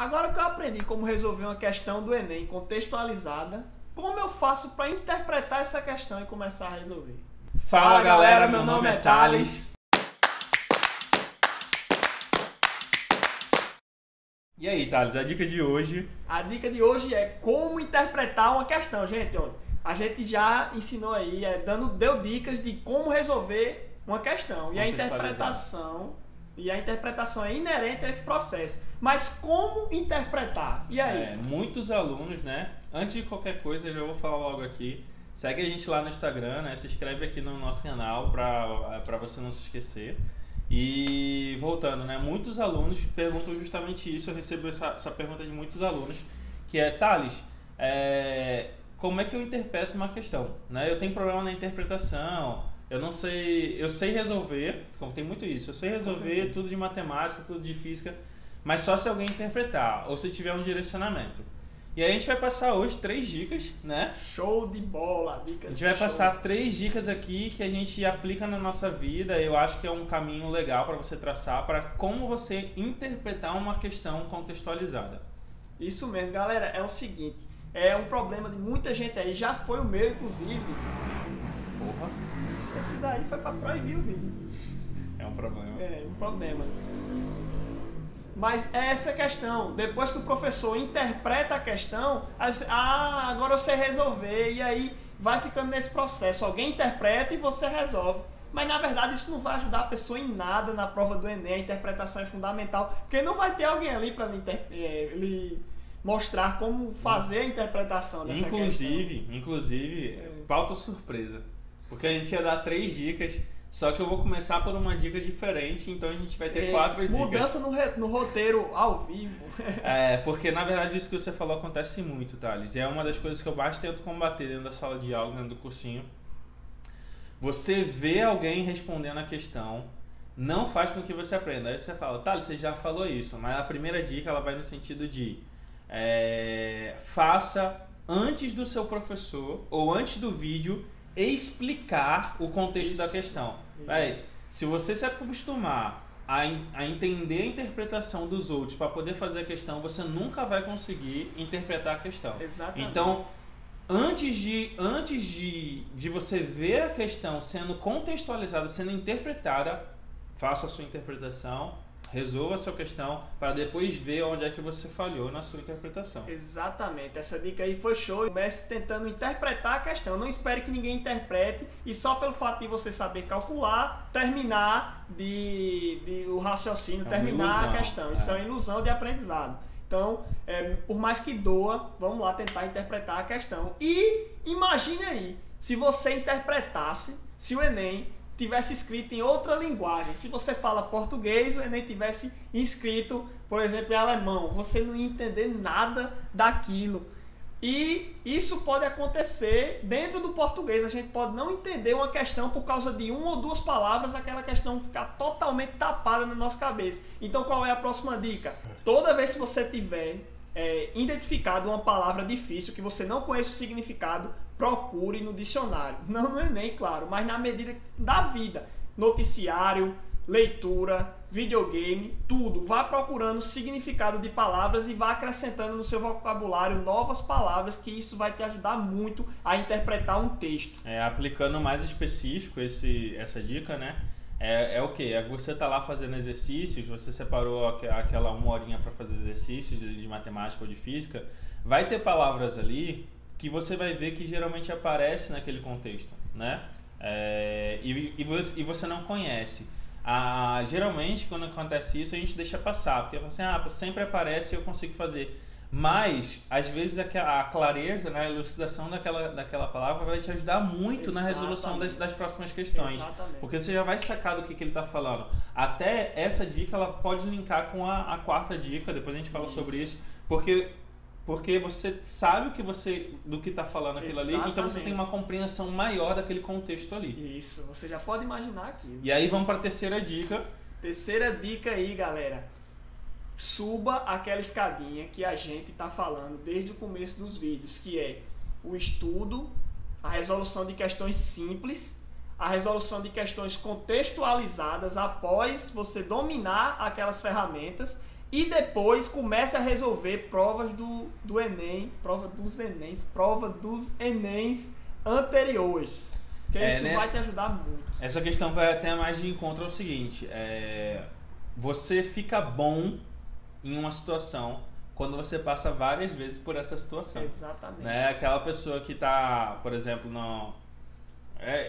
Agora que eu aprendi como resolver uma questão do Enem contextualizada, como eu faço para interpretar essa questão e começar a resolver? Fala galera, meu nome é Thales. E aí, Thales, a dica de hoje? A dica de hoje é como interpretar uma questão. Gente, olha, a gente já ensinou aí, deu dicas de como resolver uma questão. E a interpretação é inerente a esse processo. Mas como interpretar? E aí? Muitos alunos, né? Antes de qualquer coisa, eu já vou falar logo aqui. Segue a gente lá no Instagram, né? Se inscreve aqui no nosso canal para você não se esquecer. E voltando, né? Muitos alunos perguntam justamente isso. Eu recebo essa pergunta de muitos alunos, que é: Thales, como é que eu interpreto uma questão? Né? Eu tenho problema na interpretação, eu não sei, eu sei resolver, como tem muito isso, eu sei resolver tudo de matemática, tudo de física, mas só se alguém interpretar, ou se tiver um direcionamento. E aí a gente vai passar hoje 3 dicas, né? Show de bola! Dicas. A gente vai passar 3 dicas aqui que a gente aplica na nossa vida. Eu acho que é um caminho legal para você traçar para como você interpretar uma questão contextualizada. Isso mesmo, galera. É o seguinte, é um problema de muita gente aí, já foi o meu, inclusive. Porra! Esse daí foi para proibir o vídeo. É um problema. É um problema. Mas é essa questão, depois que o professor interpreta a questão, aí você, agora eu sei resolver, e aí vai ficando nesse processo, alguém interpreta e você resolve. Mas na verdade isso não vai ajudar a pessoa em nada na prova do Enem, a interpretação é fundamental, porque não vai ter alguém ali para lhe mostrar como fazer a interpretação dessa questão. Inclusive, pauta surpresa, porque a gente ia dar 3 dicas. Só que eu vou começar por uma dica diferente, então a gente vai ter 4 dicas. Mudança no roteiro ao vivo. Porque na verdade isso que você falou acontece muito, Thales. É uma das coisas que eu mais tento combater dentro da sala de aula, dentro do cursinho. Você vê alguém respondendo a questão, não faz com que você aprenda. Aí você fala: Thales, você já falou isso, mas a primeira dica ela vai no sentido de faça antes do seu professor ou antes do vídeo explicar o contexto da questão. Se você se acostumar a entender a interpretação dos outros para poder fazer a questão, você nunca vai conseguir interpretar a questão. Exatamente. Então, antes de você ver a questão sendo contextualizada, sendo interpretada, faça a sua interpretação, resolva a sua questão para depois ver onde é que você falhou na sua interpretação. Exatamente, essa dica aí foi show. Comece tentando interpretar a questão, não espere que ninguém interprete e só pelo fato de você saber calcular, terminar o raciocínio, terminar a questão. Isso é uma ilusão de aprendizado. Então, por mais que doa, vamos lá tentar interpretar a questão. E imagine aí, se você interpretasse, se o Enem tivesse escrito em outra linguagem. Se você fala português, o Enem tivesse escrito, por exemplo, em alemão, você não ia entender nada daquilo. E isso pode acontecer dentro do português. A gente pode não entender uma questão por causa de 1 ou 2 palavras, aquela questão ficar totalmente tapada na nossa cabeça. Então, qual é a próxima dica? Toda vez que você tiver identificado uma palavra difícil, que você não conhece o significado, procure no dicionário. Não no Enem, claro, mas na medida da vida. Noticiário, leitura, videogame, tudo. Vá procurando o significado de palavras e vá acrescentando no seu vocabulário novas palavras, que isso vai te ajudar muito a interpretar um texto. Aplicando mais específico essa dica, né? O que? Você tá lá fazendo exercícios, você separou aquela 1 horinha para fazer exercícios de matemática ou de física, vai ter palavras ali que você vai ver que geralmente aparece naquele contexto, né? E você não conhece. Geralmente, quando acontece isso, a gente deixa passar, porque sempre aparece e eu consigo fazer. Mas, às vezes, a clareza, né, a elucidação daquela palavra vai te ajudar muito na resolução das próximas questões. Exatamente. Porque você já vai sacar do que ele está falando. Até essa dica ela pode linkar com a 4ª dica, depois a gente fala sobre isso. Porque você sabe do que está falando aquilo ali, então você tem uma compreensão maior daquele contexto ali. Isso, você já pode imaginar aquilo. E aí vamos para a 3ª dica. Terceira dica aí, galera. Suba aquela escadinha que a gente está falando desde o começo dos vídeos, que é o estudo, a resolução de questões simples, a resolução de questões contextualizadas após você dominar aquelas ferramentas e depois comece a resolver provas do Enem, prova dos Enems anteriores. Porque isso né? vai te ajudar muito. Essa questão vai até mais de encontro ao seguinte, você fica bom em uma situação quando você passa várias vezes por essa situação. Exatamente. Né? Aquela pessoa que está, por exemplo,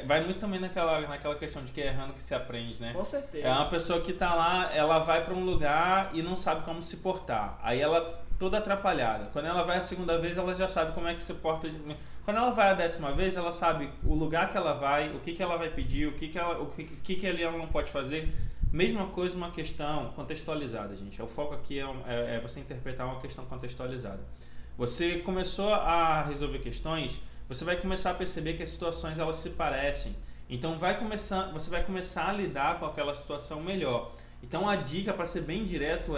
vai muito também naquela questão de que é errando que se aprende, né? Com certeza. É uma pessoa que está lá, ela vai para um lugar e não sabe como se portar. Aí ela toda atrapalhada. Quando ela vai a segunda vez, ela já sabe como é que se porta. Quando ela vai a 10ª vez, ela sabe o lugar que ela vai, o que ela vai pedir, o que ali ela não pode fazer. Mesma coisa, uma questão contextualizada, gente. O foco aqui é você interpretar uma questão contextualizada. Você começou a resolver questões, você vai começar a perceber que as situações elas se parecem. Então você vai começar a lidar com aquela situação melhor. Então a dica, para ser bem direto,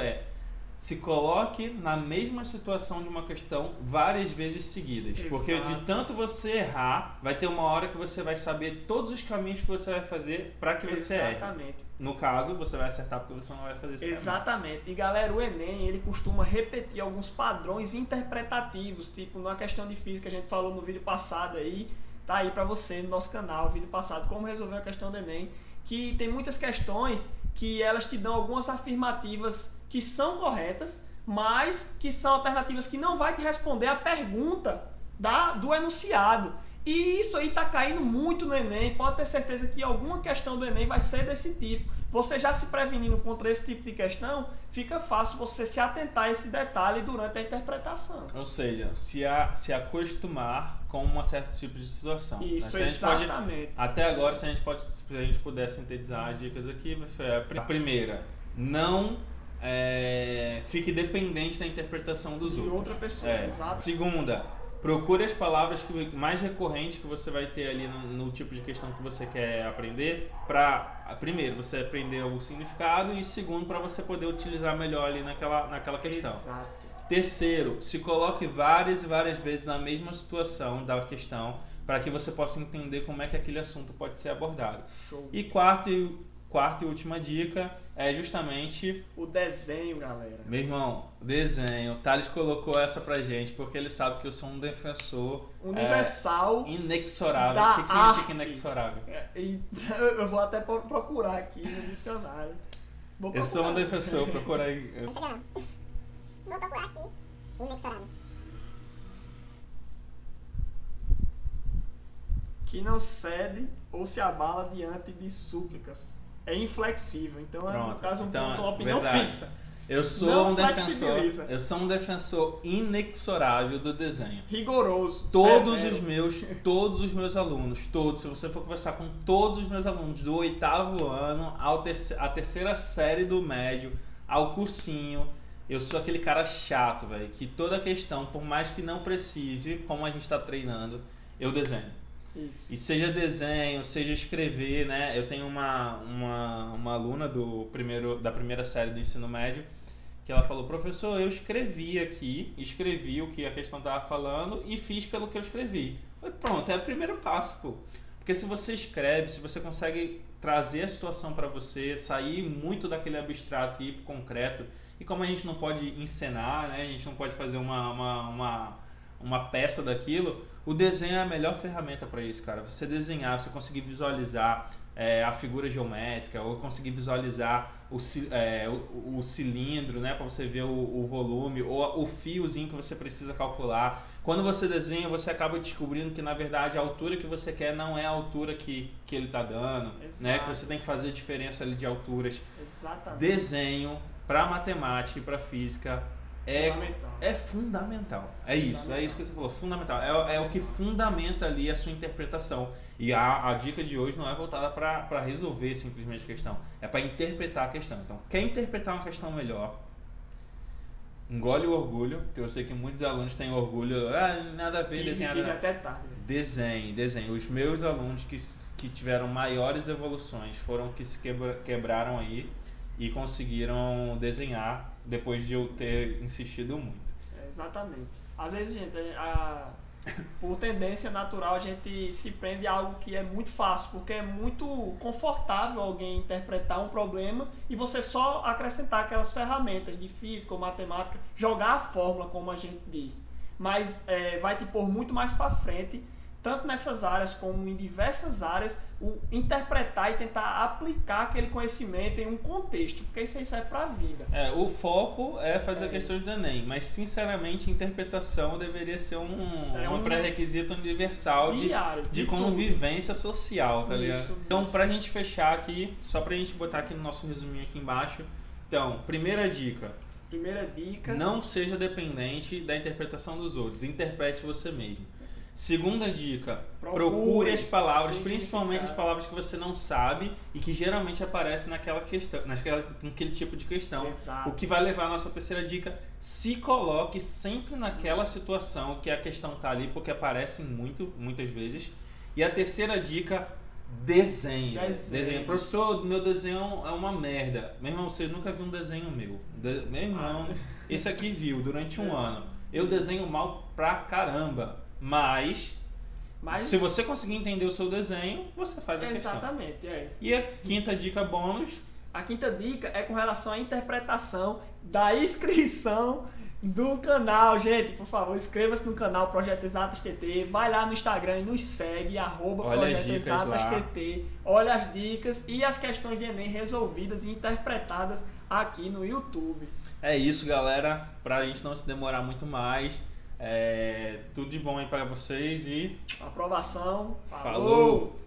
se coloque na mesma situação de uma questão várias vezes seguidas. Exato. Porque de tanto você errar, vai ter uma hora que você vai saber todos os caminhos que você vai fazer para que você erre. Exatamente. No caso, você vai acertar porque você não vai fazer isso. Exatamente. E galera, o Enem, ele costuma repetir alguns padrões interpretativos, tipo na questão de física, a gente falou no vídeo passado aí, tá aí pra você no nosso canal, vídeo passado, como resolver a questão do Enem, que tem muitas questões que elas te dão algumas afirmativas que são corretas, mas que são alternativas que não vai te responder a pergunta do enunciado. E isso aí tá caindo muito no Enem, pode ter certeza que alguma questão do Enem vai ser desse tipo. Você já se prevenindo contra esse tipo de questão, fica fácil você se atentar a esse detalhe durante a interpretação. Ou seja, se acostumar com um certo tipo de situação. Isso, né? exatamente. Até agora, se a gente puder sintetizar as dicas aqui, a primeira, não fique dependente da interpretação dos outros. Outra pessoa, exato. Segunda, procure as palavras mais recorrentes que você vai ter ali no tipo de questão que você quer aprender, para, primeiro, você aprender o significado, e segundo, para você poder utilizar melhor ali naquela questão. Exato. Terceiro, se coloque várias e várias vezes na mesma situação da questão, para que você possa entender como é que aquele assunto pode ser abordado. Show. E quarta e última dica é justamente o desenho, galera. Meu irmão, desenho. Thales colocou essa pra gente porque ele sabe que eu sou um defensor universal, inexorável. Da o que significa arte. Inexorável? Eu vou até procurar aqui no dicionário. Eu sou um defensor, procura aí. Vou procurar aqui. Inexorável. Que não cede ou se abala diante de súplicas. É inflexível. Então, no caso, uma opinião fixa. Eu sou um defensor inexorável do desenho. Rigoroso. Todos os meus alunos, se você for conversar com todos os meus alunos do 8º ano à terceira série do médio, ao cursinho, eu sou aquele cara chato, velho, que toda questão, por mais que não precise, como a gente está treinando, eu desenho. Isso. E seja desenho, seja escrever, né? Eu tenho uma aluna da primeira série do ensino médio que ela falou: professor, eu escrevi o que a questão estava falando e fiz pelo que eu escrevi. Pronto, é o primeiro passo, pô. Porque se você escreve, se você consegue trazer a situação para você, sair muito daquele abstrato e ir pro concreto, e como a gente não pode encenar, né? A gente não pode fazer uma peça daquilo, o desenho é a melhor ferramenta para isso, cara. Você desenhar, você conseguir visualizar a figura geométrica, ou conseguir visualizar o cilindro, né, para você ver o volume, ou o fiozinho que você precisa calcular. Quando você desenha, você acaba descobrindo que, na verdade, a altura que você quer não é a altura que ele está dando, né, que você tem que fazer a diferença ali de alturas. Exatamente. Desenho para matemática e para física é fundamental. É isso que você falou, fundamental. É o que fundamenta ali a sua interpretação. E a dica de hoje não é voltada para resolver simplesmente a questão, é para interpretar a questão. Então, quer interpretar uma questão melhor, engole o orgulho, porque eu sei que muitos alunos têm orgulho, nada a ver desenhar. Até tarde. Desenhe. Os meus alunos que tiveram maiores evoluções foram que se quebraram aí e conseguiram desenhar depois de eu ter insistido muito. Exatamente. Às vezes, gente, Por tendência natural, a gente se prende a algo que é muito fácil, porque é muito confortável alguém interpretar um problema e você só acrescentar aquelas ferramentas de física ou matemática, jogar a fórmula, como a gente diz. Mas vai te pôr muito mais para frente, tanto nessas áreas como em diversas áreas, o interpretar e tentar aplicar aquele conhecimento em um contexto, porque isso aí serve para a vida. O foco é fazer questões do Enem, mas sinceramente interpretação deveria ser um pré-requisito universal de convivência social, tá ligado? Então, pra gente fechar aqui, só pra gente botar aqui no nosso resuminho aqui embaixo, então, primeira dica, não seja dependente da interpretação dos outros, interprete você mesmo. Segunda dica, procure as palavras, principalmente as palavras que você não sabe e que geralmente aparecem naquele tipo de questão. Exato. O que vai levar a nossa terceira dica, se coloque sempre naquela situação que a questão está ali, porque aparecem muitas vezes. E a terceira dica, desenhe. Professor, meu desenho é uma merda. Meu irmão, você nunca viu um desenho meu. Meu irmão, esse aqui viu durante um ano. Eu desenho mal pra caramba. Mas se você conseguir entender o seu desenho, você faz a questão. Exatamente. E a quinta dica bônus? A quinta dica é com relação à interpretação da inscrição do canal. Gente, por favor, inscreva-se no canal Projeto Exatas TT. Vai lá no Instagram e nos segue, @Projeto Exatas TT. Olha as dicas e as questões de Enem resolvidas e interpretadas aqui no YouTube. É isso, galera. Pra gente não se demorar muito mais. Tudo de bom aí para vocês e aprovação. Falou.